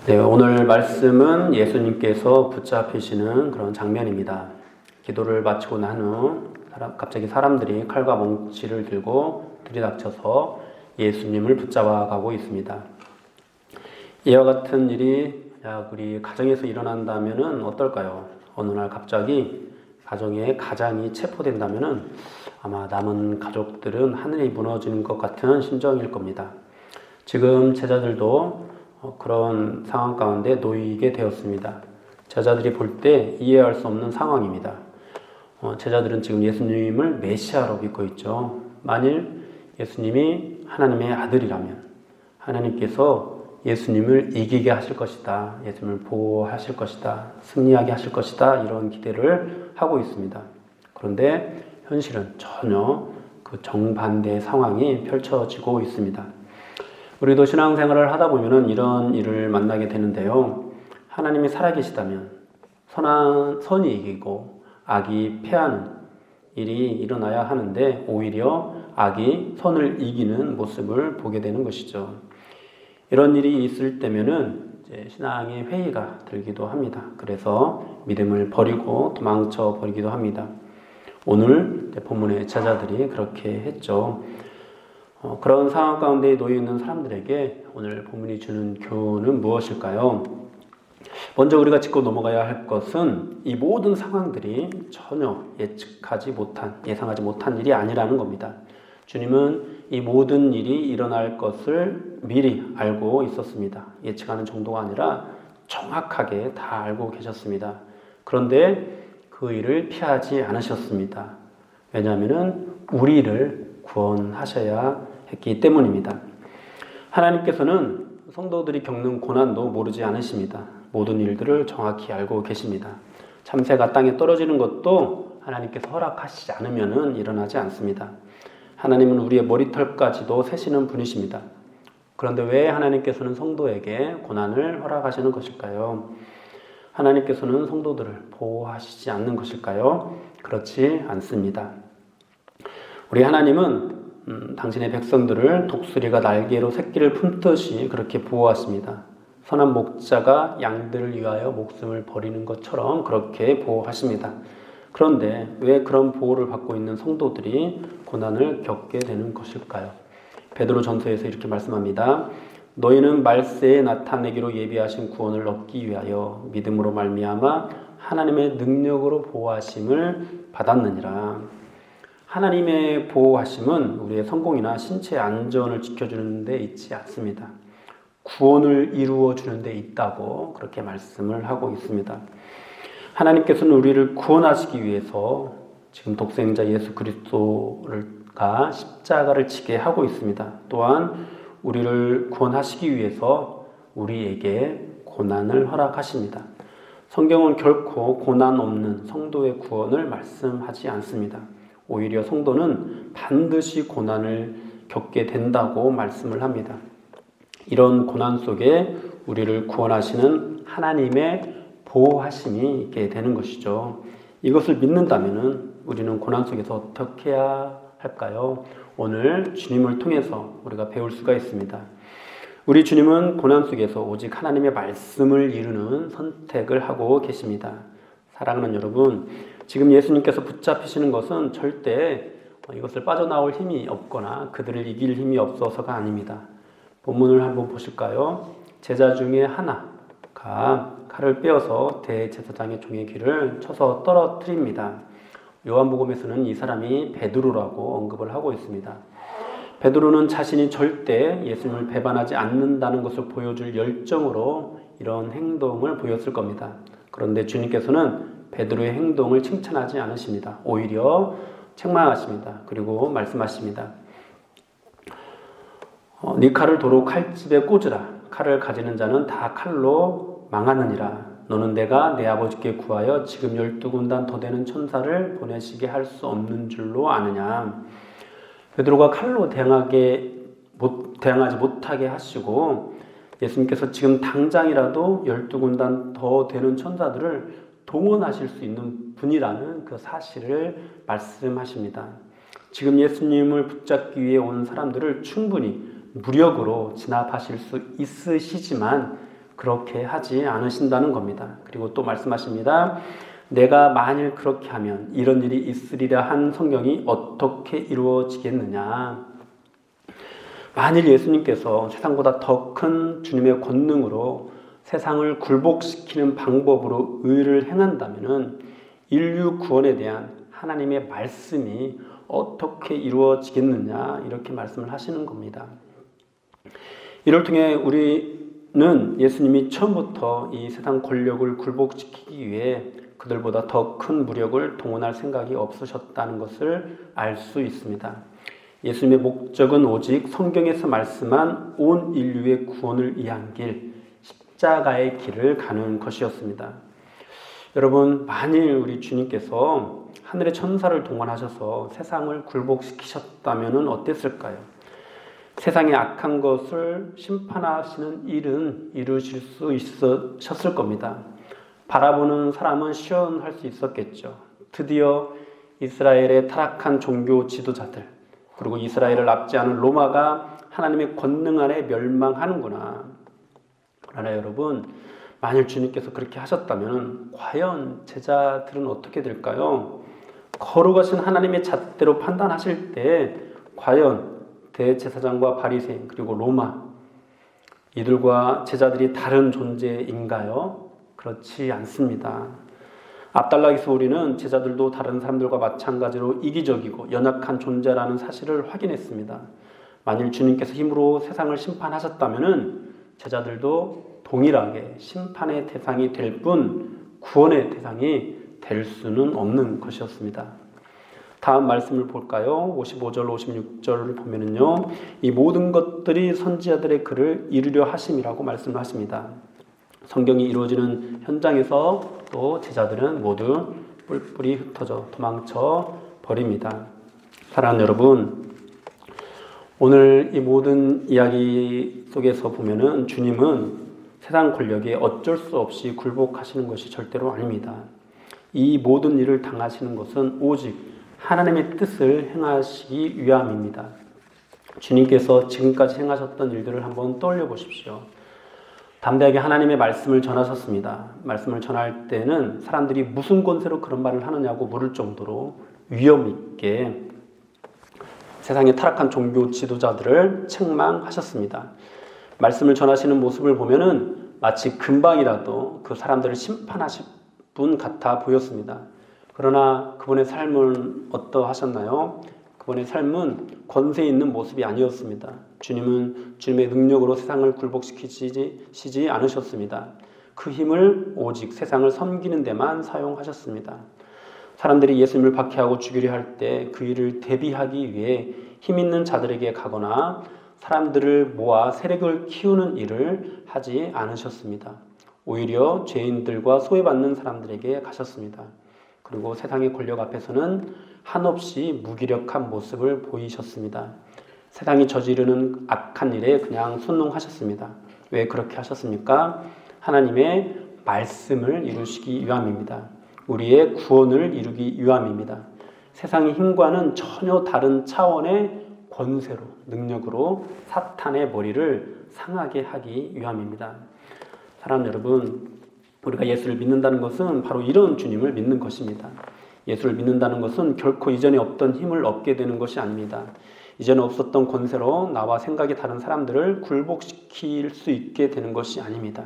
네, 오늘 말씀은 예수님께서 붙잡히시는 그런 장면입니다. 기도를 마치고 난 후 갑자기 사람들이 칼과 몽치를 들고 들이닥쳐서 예수님을 붙잡아 가고 있습니다. 이와 같은 일이 우리 가정에서 일어난다면 어떨까요? 어느 날 갑자기 가정에 가장이 체포된다면 아마 남은 가족들은 하늘이 무너지는 것 같은 심정일 겁니다. 지금 제자들도 그런 상황 가운데 놓이게 되었습니다. 제자들이 볼 때 이해할 수 없는 상황입니다. 제자들은 지금 예수님을 메시아로 믿고 있죠. 만일 예수님이 하나님의 아들이라면 하나님께서 예수님을 이기게 하실 것이다. 예수님을 보호하실 것이다. 승리하게 하실 것이다. 이런 기대를 하고 있습니다. 그런데 현실은 전혀 그 정반대의 상황이 펼쳐지고 있습니다. 우리도 신앙생활을 하다 보면 이런 일을 만나게 되는데요. 하나님이 살아계시다면 선이 이기고 악이 패하는 일이 일어나야 하는데 오히려 악이 선을 이기는 모습을 보게 되는 것이죠. 이런 일이 있을 때면은 이제 신앙의 회의가 들기도 합니다. 그래서 믿음을 버리고 도망쳐 버리기도 합니다. 오늘 본문의 제자들이 그렇게 했죠. 그런 상황 가운데 놓여 있는 사람들에게 오늘 본문이 주는 교훈은 무엇일까요? 먼저 우리가 짚고 넘어가야 할 것은 이 모든 상황들이 전혀 예상하지 못한 일이 아니라는 겁니다. 주님은 이 모든 일이 일어날 것을 미리 알고 있었습니다. 예측하는 정도가 아니라 정확하게 다 알고 계셨습니다. 그런데 그 일을 피하지 않으셨습니다. 왜냐하면 우리를 구원하셔야 했기 때문입니다. 하나님께서는 성도들이 겪는 고난도 모르지 않으십니다. 모든 일들을 정확히 알고 계십니다. 참새가 땅에 떨어지는 것도 하나님께서 허락하시지 않으면 일어나지 않습니다. 하나님은 우리의 머리털까지도 세시는 분이십니다. 그런데 왜 하나님께서는 성도에게 고난을 허락하시는 것일까요? 하나님께서는 성도들을 보호하시지 않는 것일까요? 그렇지 않습니다. 우리 하나님은 당신의 백성들을 독수리가 날개로 새끼를 품듯이 그렇게 보호하십니다. 선한 목자가 양들을 위하여 목숨을 버리는 것처럼 그렇게 보호하십니다. 그런데 왜 그런 보호를 받고 있는 성도들이 고난을 겪게 되는 것일까요? 베드로전서에서 이렇게 말씀합니다. 너희는 말세에 나타내기로 예비하신 구원을 얻기 위하여 믿음으로 말미암아 하나님의 능력으로 보호하심을 받았느니라. 하나님의 보호하심은 우리의 성공이나 신체의 안전을 지켜주는 데 있지 않습니다. 구원을 이루어 주는 데 있다고 그렇게 말씀을 하고 있습니다. 하나님께서는 우리를 구원하시기 위해서 지금 독생자 예수 그리스도가 십자가를 지게 하고 있습니다. 또한 우리를 구원하시기 위해서 우리에게 고난을 허락하십니다. 성경은 결코 고난 없는 성도의 구원을 말씀하지 않습니다. 오히려 성도는 반드시 고난을 겪게 된다고 말씀을 합니다. 이런 고난 속에 우리를 구원하시는 하나님의 보호하심이 있게 되는 것이죠. 이것을 믿는다면 우리는 고난 속에서 어떻게 해야 할까요? 오늘 주님을 통해서 우리가 배울 수가 있습니다. 우리 주님은 고난 속에서 오직 하나님의 말씀을 이루는 선택을 하고 계십니다. 사랑하는 여러분, 지금 예수님께서 붙잡히시는 것은 절대 이것을 빠져나올 힘이 없거나 그들을 이길 힘이 없어서가 아닙니다. 본문을 한번 보실까요? 제자 중에 하나가 칼을 빼어서 대제사장의 종의 귀를 쳐서 떨어뜨립니다. 요한복음에서는 이 사람이 베드로라고 언급을 하고 있습니다. 베드로는 자신이 절대 예수님을 배반하지 않는다는 것을 보여줄 열정으로 이런 행동을 보였을 겁니다. 그런데 주님께서는 베드로의 행동을 칭찬하지 않으십니다. 오히려 책망하십니다. 그리고 말씀하십니다. 네 칼을 도로 칼집에 꽂으라. 칼을 가지는 자는 다 칼로 망하느니라. 너는 내가 내 아버지께 구하여 지금 12군단 더 되는 천사를 보내시게 할 수 없는 줄로 아느냐. 베드로가 칼로 대항하지 못하게 하시고 예수님께서 지금 당장이라도 12군단 더 되는 천사들을 동원하실 수 있는 분이라는 그 사실을 말씀하십니다. 지금 예수님을 붙잡기 위해 온 사람들을 충분히 무력으로 진압하실 수 있으시지만 그렇게 하지 않으신다는 겁니다. 그리고 또 말씀하십니다. 내가 만일 그렇게 하면 이런 일이 있으리라 한 성경이 어떻게 이루어지겠느냐. 만일 예수님께서 세상보다 더 큰 주님의 권능으로 세상을 굴복시키는 방법으로 의를 행한다면 인류 구원에 대한 하나님의 말씀이 어떻게 이루어지겠느냐 이렇게 말씀을 하시는 겁니다. 이를 통해 우리는 예수님이 처음부터 이 세상 권력을 굴복시키기 위해 그들보다 더 큰 무력을 동원할 생각이 없으셨다는 것을 알 수 있습니다. 예수님의 목적은 오직 성경에서 말씀한 온 인류의 구원을 위한 길, 십자가의 길을 가는 것이었습니다. 여러분, 만일 우리 주님께서 하늘의 천사를 동원하셔서 세상을 굴복시키셨다면 어땠을까요? 세상의 악한 것을 심판하시는 일은 이루실 수 있으셨을 겁니다. 바라보는 사람은 시원할 수 있었겠죠. 드디어 이스라엘의 타락한 종교 지도자들, 그리고 이스라엘을 압제하는 로마가 하나님의 권능 아래 멸망하는구나. 그러나 여러분, 만일 주님께서 그렇게 하셨다면 과연 제자들은 어떻게 될까요? 거룩하신 하나님의 잣대로 판단하실 때 과연 대제사장과 바리새인 그리고 로마 이들과 제자들이 다른 존재인가요? 그렇지 않습니다. 앞달락에서 우리는 제자들도 다른 사람들과 마찬가지로 이기적이고 연약한 존재라는 사실을 확인했습니다. 만일 주님께서 힘으로 세상을 심판하셨다면 제자들도 동일하게 심판의 대상이 될 뿐 구원의 대상이 될 수는 없는 것이었습니다. 다음 말씀을 볼까요? 55절, 56절을 보면은요, 이 모든 것들이 선지자들의 글을 이루려 하심이라고 말씀을 하십니다. 성경이 이루어지는 현장에서 또 제자들은 모두 뿔뿔이 흩어져 도망쳐 버립니다. 사랑하는 여러분, 오늘 이 모든 이야기 속에서 보면은 주님은 세상 권력에 어쩔 수 없이 굴복하시는 것이 절대로 아닙니다. 이 모든 일을 당하시는 것은 오직 하나님의 뜻을 행하시기 위함입니다. 주님께서 지금까지 행하셨던 일들을 한번 떠올려 보십시오. 담대하게 하나님의 말씀을 전하셨습니다. 말씀을 전할 때는 사람들이 무슨 권세로 그런 말을 하느냐고 물을 정도로 위험 있게 세상의 타락한 종교 지도자들을 책망하셨습니다. 말씀을 전하시는 모습을 보면은 마치 금방이라도 그 사람들을 심판하실 분 같아 보였습니다. 그러나 그분의 삶은 어떠하셨나요? 그분의 삶은 권세 있는 모습이 아니었습니다. 주님은 주님의 능력으로 세상을 굴복시키지 않으셨습니다. 그 힘을 오직 세상을 섬기는 데만 사용하셨습니다. 사람들이 예수님을 박해하고 죽이려 할 때 그 일을 대비하기 위해 힘 있는 자들에게 가거나 사람들을 모아 세력을 키우는 일을 하지 않으셨습니다. 오히려 죄인들과 소외받는 사람들에게 가셨습니다. 그리고 세상의 권력 앞에서는 한없이 무기력한 모습을 보이셨습니다. 세상이 저지르는 악한 일에 그냥 순응하셨습니다. 왜 그렇게 하셨습니까? 하나님의 말씀을 이루시기 위함입니다. 우리의 구원을 이루기 위함입니다. 세상의 힘과는 전혀 다른 차원의 권세로, 능력으로 사탄의 머리를 상하게 하기 위함입니다. 사랑하는 여러분, 우리가 예수를 믿는다는 것은 바로 이런 주님을 믿는 것입니다. 예수를 믿는다는 것은 결코 이전에 없던 힘을 얻게 되는 것이 아닙니다. 이전에 없었던 권세로 나와 생각이 다른 사람들을 굴복시킬 수 있게 되는 것이 아닙니다.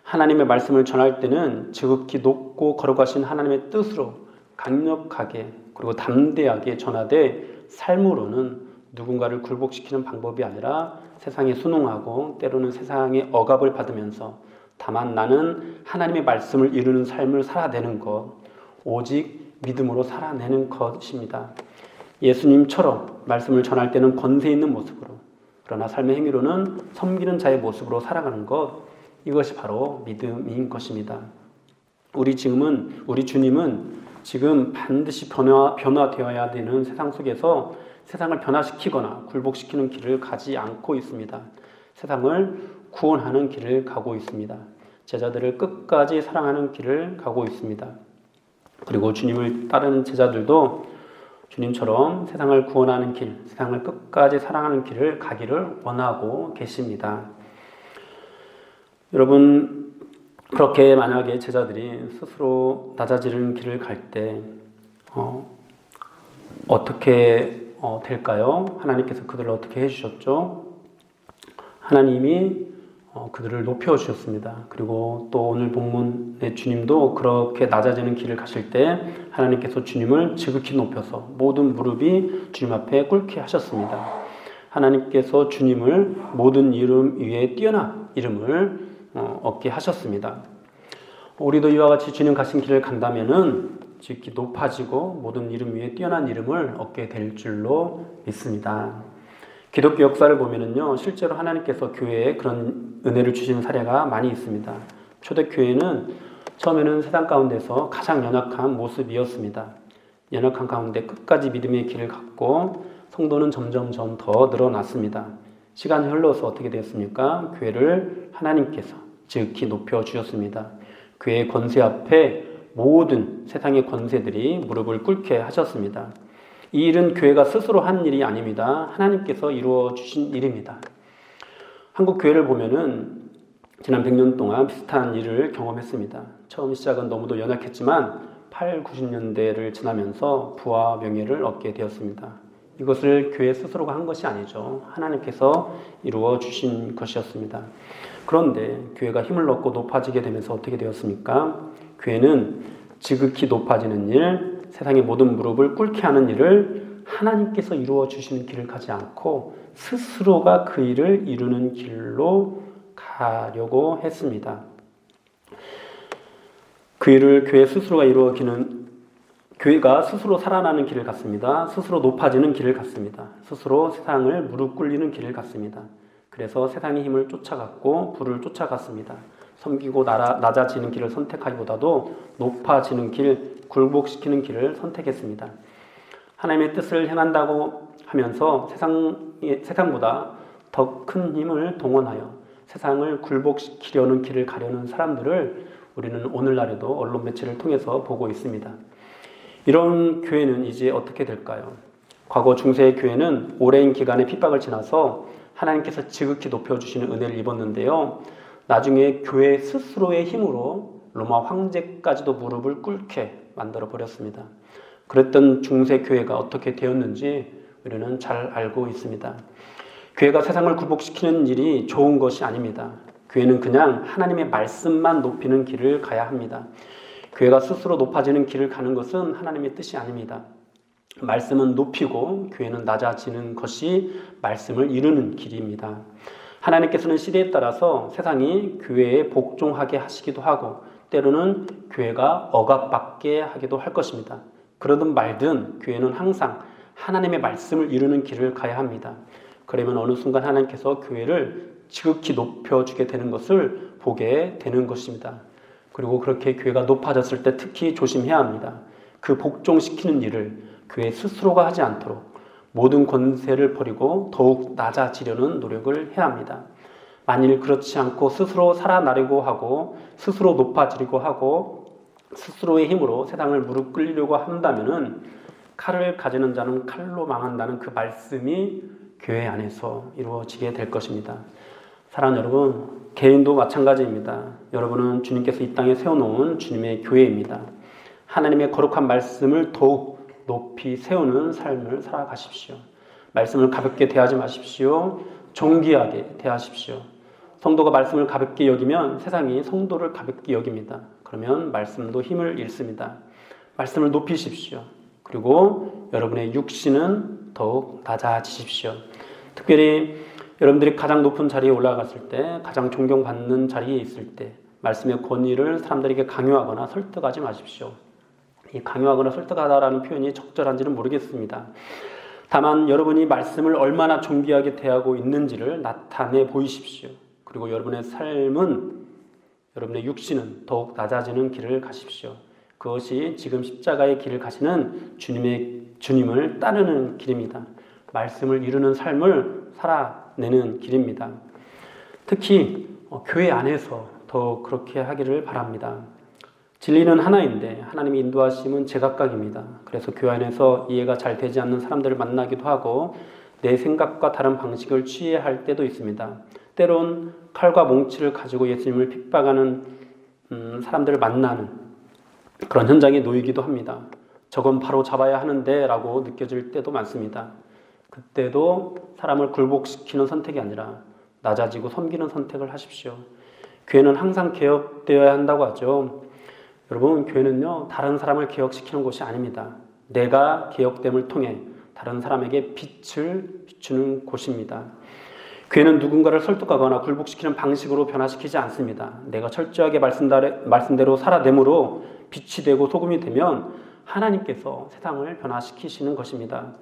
하나님의 말씀을 전할 때는 지극히 높고 거룩하신 하나님의 뜻으로 강력하게 그리고 담대하게 전하되 삶으로는 누군가를 굴복시키는 방법이 아니라 세상에 순응하고 때로는 세상의 억압을 받으면서 다만 나는 하나님의 말씀을 이루는 삶을 살아내는 것, 오직 믿음으로 살아내는 것입니다. 예수님처럼 말씀을 전할 때는 권세 있는 모습으로, 그러나 삶의 행위로는 섬기는 자의 모습으로 살아가는 것, 이것이 바로 믿음인 것입니다. 우리 주님은 지금 반드시 변화되어야 되는 세상 속에서 세상을 변화시키거나 굴복시키는 길을 가지 않고 있습니다. 세상을 구원하는 길을 가고 있습니다. 제자들을 끝까지 사랑하는 길을 가고 있습니다. 그리고 주님을 따르는 제자들도 주님처럼 세상을 구원하는 길, 세상을 끝까지 사랑하는 길을 가기를 원하고 계십니다. 여러분, 그렇게 만약에 제자들이 스스로 낮아지는 길을 갈 때 어떻게 될까요? 하나님께서 그들을 어떻게 해주셨죠? 하나님이 그들을 높여주셨습니다. 그리고 또 오늘 본문의 주님도 그렇게 낮아지는 길을 가실 때 하나님께서 주님을 지극히 높여서 모든 무릎이 주님 앞에 꿇게 하셨습니다. 하나님께서 주님을 모든 이름 위에 뛰어난 이름을 얻게 하셨습니다. 우리도 이와 같이 주님 가신 길을 간다면은 지극히 높아지고 모든 이름 위에 뛰어난 이름을 얻게 될 줄로 믿습니다. 기독교 역사를 보면은요, 실제로 하나님께서 교회에 그런 은혜를 주시는 사례가 많이 있습니다. 초대교회는 처음에는 세상 가운데서 가장 연약한 모습이었습니다. 연약한 가운데 끝까지 믿음의 길을 갖고 성도는 점점점 더 늘어났습니다. 시간이 흘러서 어떻게 되었습니까? 교회를 하나님께서 지극히 높여주셨습니다. 교회의 권세 앞에 모든 세상의 권세들이 무릎을 꿇게 하셨습니다. 이 일은 교회가 스스로 한 일이 아닙니다. 하나님께서 이루어 주신 일입니다. 한국 교회를 보면은 지난 100년 동안 비슷한 일을 경험했습니다. 처음 시작은 너무도 연약했지만 8, 90년대를 지나면서 부와 명예를 얻게 되었습니다. 이것을 교회 스스로가 한 것이 아니죠. 하나님께서 이루어 주신 것이었습니다. 그런데 교회가 힘을 얻고 높아지게 되면서 어떻게 되었습니까? 교회는 지극히 높아지는 일, 세상의 모든 무릎을 꿇게 하는 일을 하나님께서 이루어 주시는 길을 가지 않고 스스로가 그 일을 이루는 길로 가려고 했습니다. 그 일을 교회 스스로가 이루어지는, 교회가 스스로 살아나는 길을 갔습니다. 스스로 높아지는 길을 갔습니다. 스스로 세상을 무릎 꿇리는 길을 갔습니다. 그래서 세상의 힘을 쫓아갔고 부를 쫓아갔습니다. 섬기고 낮아지는 길을 선택하기보다도 높아지는 길, 굴복시키는 길을 선택했습니다. 하나님의 뜻을 행한다고 하면서 세상보다 더 큰 힘을 동원하여 세상을 굴복시키려는 길을 가려는 사람들을 우리는 오늘날에도 언론 매체를 통해서 보고 있습니다. 이런 교회는 이제 어떻게 될까요? 과거 중세의 교회는 오랜 기간의 핍박을 지나서 하나님께서 지극히 높여주시는 은혜를 입었는데요. 나중에 교회 스스로의 힘으로 로마 황제까지도 무릎을 꿇게 만들어 버렸습니다. 그랬던 중세 교회가 어떻게 되었는지 우리는 잘 알고 있습니다. 교회가 세상을 굴복시키는 일이 좋은 것이 아닙니다. 교회는 그냥 하나님의 말씀만 높이는 길을 가야 합니다. 교회가 스스로 높아지는 길을 가는 것은 하나님의 뜻이 아닙니다. 말씀은 높이고 교회는 낮아지는 것이 말씀을 이루는 길입니다. 하나님께서는 시대에 따라서 세상이 교회에 복종하게 하시기도 하고 때로는 교회가 억압받게 하기도 할 것입니다. 그러든 말든 교회는 항상 하나님의 말씀을 이루는 길을 가야 합니다. 그러면 어느 순간 하나님께서 교회를 지극히 높여주게 되는 것을 보게 되는 것입니다. 그리고 그렇게 교회가 높아졌을 때 특히 조심해야 합니다. 그 복종시키는 일을 교회 스스로가 하지 않도록 모든 권세를 버리고 더욱 낮아지려는 노력을 해야 합니다. 만일 그렇지 않고 스스로 살아나려고 하고 스스로 높아지려고 하고 스스로의 힘으로 세상을 무릎 꿇리려고 한다면은 칼을 가지는 자는 칼로 망한다는 그 말씀이 교회 안에서 이루어지게 될 것입니다. 사랑하는 여러분, 개인도 마찬가지입니다. 여러분은 주님께서 이 땅에 세워놓은 주님의 교회입니다. 하나님의 거룩한 말씀을 더욱 높이 세우는 삶을 살아가십시오. 말씀을 가볍게 대하지 마십시오. 존귀하게 대하십시오. 성도가 말씀을 가볍게 여기면 세상이 성도를 가볍게 여깁니다. 그러면 말씀도 힘을 잃습니다. 말씀을 높이십시오. 그리고 여러분의 육신은 더욱 낮아지십시오. 특별히 여러분들이 가장 높은 자리에 올라갔을 때, 가장 존경받는 자리에 있을 때 말씀의 권위를 사람들에게 강요하거나 설득하지 마십시오. 이 강요하거나 설득하다라는 표현이 적절한지는 모르겠습니다. 다만 여러분이 말씀을 얼마나 존귀하게 대하고 있는지를 나타내 보이십시오. 그리고 여러분의 삶은, 여러분의 육신은 더욱 낮아지는 길을 가십시오. 그것이 지금 십자가의 길을 가시는 주님을 따르는 길입니다. 말씀을 이루는 삶을 살아내는 길입니다. 특히 교회 안에서 더 그렇게 하기를 바랍니다. 진리는 하나인데 하나님의 인도하심은 제각각입니다. 그래서 교회 안에서 이해가 잘 되지 않는 사람들을 만나기도 하고 내 생각과 다른 방식을 취해야 할 때도 있습니다. 때론 칼과 몽치를 가지고 예수님을 핍박하는 사람들을 만나는 그런 현장에 놓이기도 합니다. 저건 바로 잡아야 하는데 라고 느껴질 때도 많습니다. 그때도 사람을 굴복시키는 선택이 아니라 낮아지고 섬기는 선택을 하십시오. 교회는 항상 개혁되어야 한다고 하죠. 여러분, 교회는요, 다른 사람을 개혁시키는 곳이 아닙니다. 내가 개혁됨을 통해 다른 사람에게 빛을 비추는 곳입니다. 교회는 누군가를 설득하거나 굴복시키는 방식으로 변화시키지 않습니다. 내가 철저하게 말씀대로 살아내므로 빛이 되고 소금이 되면 하나님께서 세상을 변화시키시는 것입니다.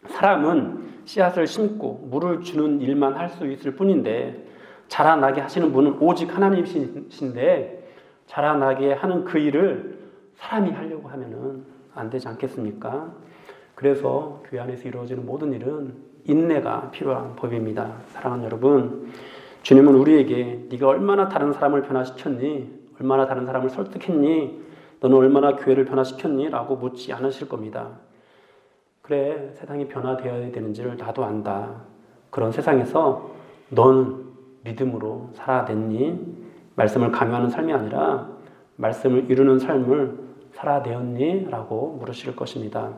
사람은 씨앗을 심고 물을 주는 일만 할 수 있을 뿐인데 자라나게 하시는 분은 오직 하나님이신데 자라나게 하는 그 일을 사람이 하려고 하면은 안 되지 않겠습니까? 그래서 교회 안에서 이루어지는 모든 일은 인내가 필요한 법입니다. 사랑하는 여러분, 주님은 우리에게 네가 얼마나 다른 사람을 변화시켰니? 얼마나 다른 사람을 설득했니? 너는 얼마나 교회를 변화시켰니? 라고 묻지 않으실 겁니다. 그래, 세상이 변화되어야 되는지를 나도 안다. 그런 세상에서 너는 믿음으로 살아냈니? 말씀을 강요하는 삶이 아니라 말씀을 이루는 삶을 살아내었니? 라고 물으실 것입니다.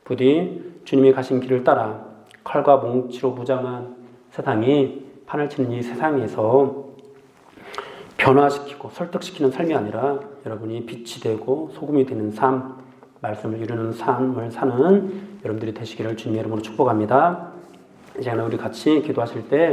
부디 주님이 가신 길을 따라 칼과 몽치로 무장한 세상이 판을 치는 이 세상에서 변화시키고 설득시키는 삶이 아니라 여러분이 빛이 되고 소금이 되는 삶, 말씀을 이루는 삶을 사는 여러분들이 되시기를 주님의 이름으로 축복합니다. 이제 우리 같이 기도하실 때